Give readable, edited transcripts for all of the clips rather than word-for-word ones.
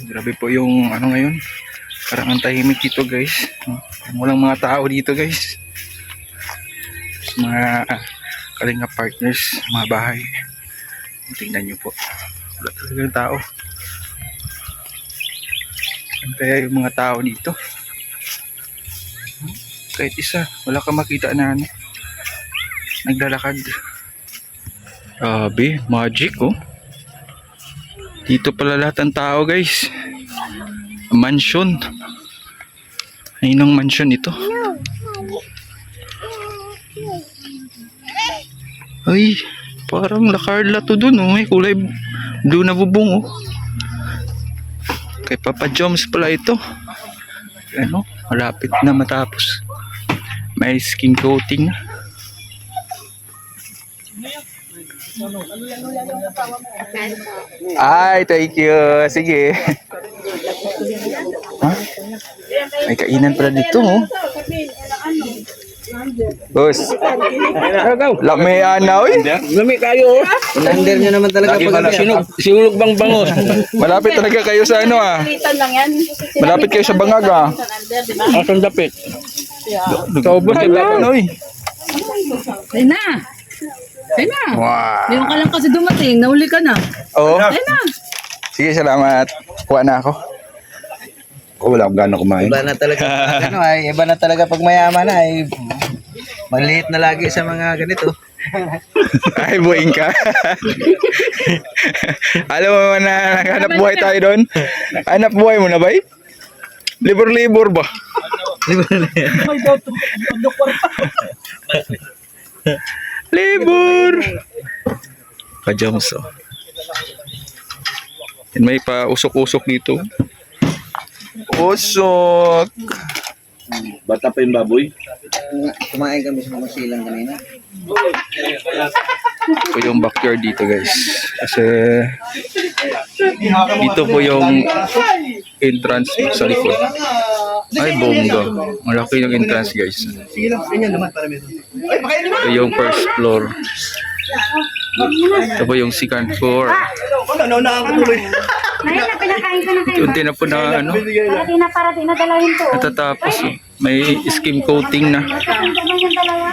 Grabe po yung ano ngayon. Parang ang tahimik dito guys. Walang mga tao dito guys. Mga kalinga partners, mga bahay. Tingnan nyo po. Wala talagang tao. Saan kaya yung mga tao dito? Kahit isa, wala kang makita na ano. Naglalakad. Grabe, magic oh. Dito pala lahat ng tao guys. Mansion. Ayun ang mansion ito. Ay, parang lakarla to dun oh. May kulay blue na bubong oh. Kay Papa Joms pala ito. Ano, malapit na matapos. May skin coating na. Ay, thank you. Sige. Ha? May kainan pala dito oh. Boss. Lami ana oy. Lami kayo. Under nyo naman talaga pag sinulog bang bangos. Malapit talaga kayo sa ano ah. Lang yan. Malapit kayo sa bangag ah. Asong dapit. Taubos yung laban oy. Ayun na. Ayun na. Wow. Meron ka lang kasi dumating. Nahuli ka na. Oo. Ayun na. Sige, salamat. Kuha na ako. Wala akong gano'n kumain. Iba na talaga. Ano ay, iba na talaga pag mayaman na ay maliit na lagi sa mga ganito. Ay, buhayin ka. Alam mo naman na naghanap buhay tayo doon? Hanap buhay mo na ba? Libur-libur ba? Libur! Pa-jumps oh. And may pa-usok-usok dito. Usok! Bata pa yung baboy. Kumain kami sa mga silang kanina. Ito yung backyard dito guys. Kasi dito po yung entrance sa likod. Ay bongga. Malaki yung entrance guys. Ito yung first floor. Ito po yung second floor. Ngayon na pinakain ko na kayo. Unti na po na ano. Parating na dalawin to. Natatapos. May skim coating na. Parating naman yung dalawa.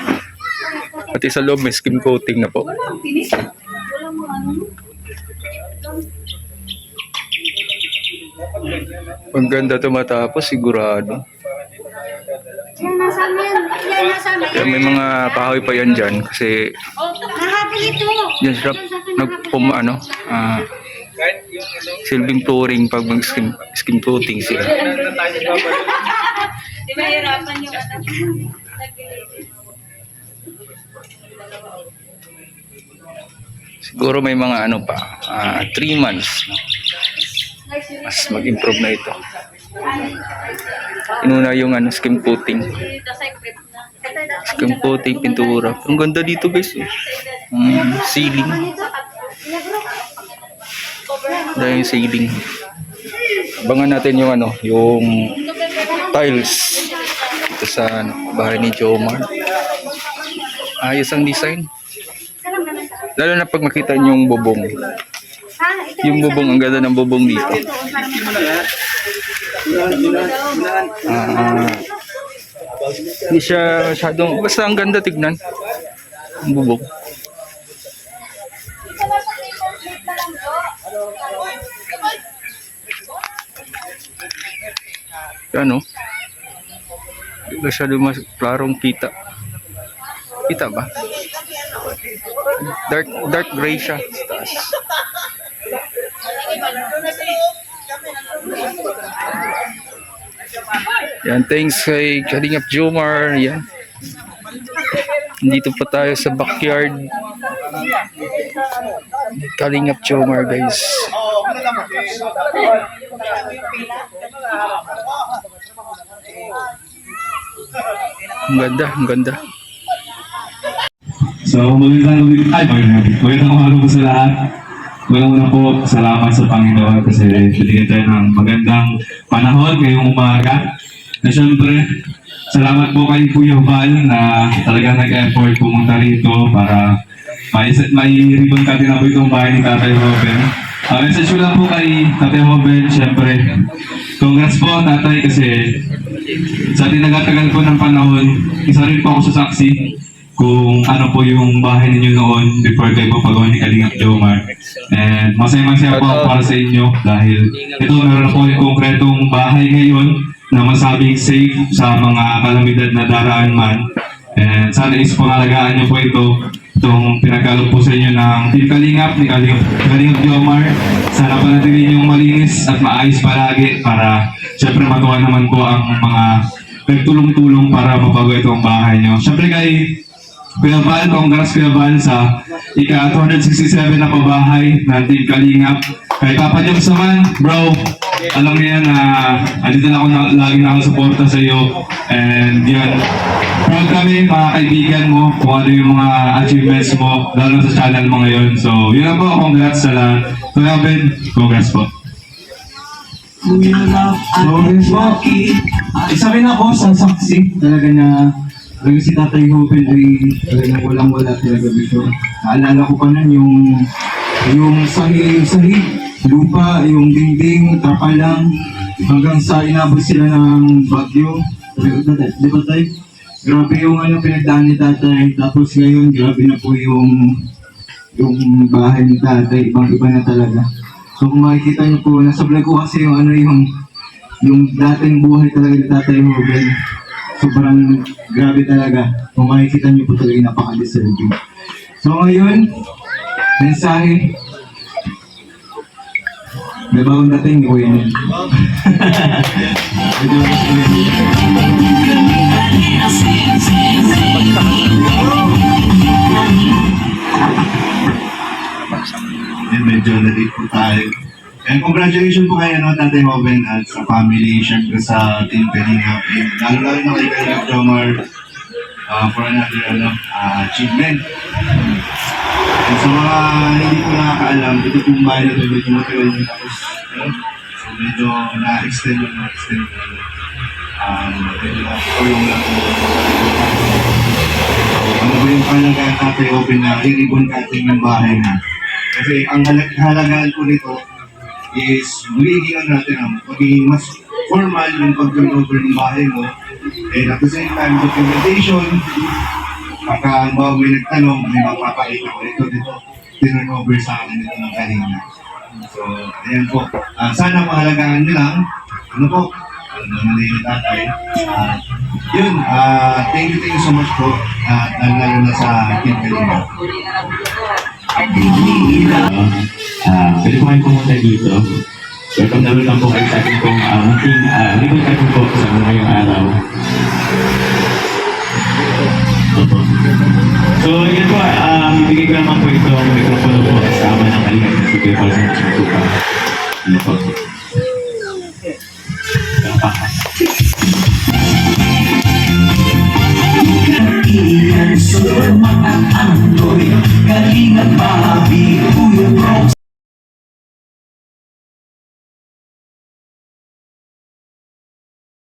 Pati sa loob may skim coating na po. Ang ganda ito matapos sigurado. Yan nasa amin. Yan nasa amin. Kaya may mga kahoy pa yan dyan kasi Kahapon ito. yan sila ano, silbing flooring pag mag skin coating sila. Di ba hirapan yung anak? Siguro may mga ano pa, 3 months. Mas mag-improve na ito. Inuna yung ano, skin coating. Skin coating, pintura. Ang ganda dito guys. Ceiling. Dahil yung ceiling. Abangan natin yung ano, yung tiles dito sa ano, bahay ni Jomar. Ayos ang design. Lalo na pag makita niyo yung bubong. Yung bubong, ang ganda ng bubong dito. Hindi siya masyadong, basta ang ganda tignan. Ang bubong. Ano? Hindi masyadong mas klarong kita. Kita ba? Dark gray siya sa taas. Yan, thanks kay Kalingap Jomar. Yan. Dito pa tayo sa backyard. Kalingap Jomar guys. Ang ganda, ang ganda. So, magandang umaga po sa lahat. Una po, salamat sa Panginoon kasi binigyan tayo ng magandang panahon ngayong umaga. Na syempre, salamat po kay Kuya Val na talagang nag-effort pumunta rito para may ribbon cutting na po itong bahay ni Tatay Robin. Message ko lang po kay Tatay Hoben, syempre. Congrats po, tatay, kasi sa tinagatagal po ng panahon, isa rin po ako sa saksi kung ano po yung bahay ninyo noon before kayo po pagawa ni Kalingap Jomar. And masaya-masaya po ako para sa inyo dahil ito meron na po yung konkretong bahay ngayon na masabing safe sa mga kalamidad na daraan man. And sana is pangalagaan niyo po itong pinagkalog po sa inyo ng Team Kalingap, ni Kalingap Jomar. Sana panatilihin yung malinis at maayos palagi para syempre matuwa naman po ang mga nagtulong-tulong para mabago itong bahay niyo. Syempre kay Kuya Val, congrats Kuya Val sa ika-267 na pabahay ng Team Kalingap. Kay Papa Joms naman, bro, alam niya na andito na ako lagi na ako suporta sa iyo. And yan, proud kami mga kaibigan mo kung ano yung mga achievements mo, lalo sa channel mo ngayon. So, yun lang po, congrats sa lahat. Kuya Ben, congrats po. So, yun po, isa rin ako sa saksi talaga na talaga si Tatay Hoben ay talagang walang-wala talaga dito. Naalala ko pa nun yung sahig, lupa, yung dingding, trapa lang, hanggang sa inabot sila ng bagyo. Di ba tayo? Grabe yung pinagdaan ni Tatay. Tapos ngayon, grabe na po yung bahay ni Tatay. Ibang-iba na talaga. So kung makikita niyo po, nasa vlog ko kasi yung dating buhay talaga ni Tatay Hoben. Sobrang grabe talaga. Kung makikita niyo po talaga napaka-deserving. So ngayon, mensahe. May bagong dating, Kuya Nel. Medyo na-late po tayo. And congratulations po kayo, Tatay Hoben at sa family, syempre sa Team Kalingap. And lalo-lalo na kay Kalingap Jomar for another achievement. And sa mga hindi ko nakakaalam, ito pong bahay na ito, medyo matagal nyo tapos. So medyo na-extend yung medyo na-tulong lang po. Ano ba yung kalagayan Tatay Hoben na i-ribbon cutting ng bahay na? Kasi ang halagaan po nito is magiging mas formal yung pag-turnover ng bahay mo. And at the same time, documentation, pagka may nagtanong, may mapapakita ko dito, turnover sa akin ito ng kanina. So, ayan po. Sana mahalagaan nyo lang. Ano po? Ano ni Tatay. Yun, thank you so much po. Lalo na sa Team Kalingap. Pwede po kayo pumunta dito. Welcome na welcome po kayo sa ating pong munting ribbon cutting po sa ngayong araw. Opo. So, yan po, ibigay ko naman po itong mikropono po sa ama ng Kalingap na si Kuya Paul sa Tupa. Ano po? Kalingap Bobby, Kuya Bronx,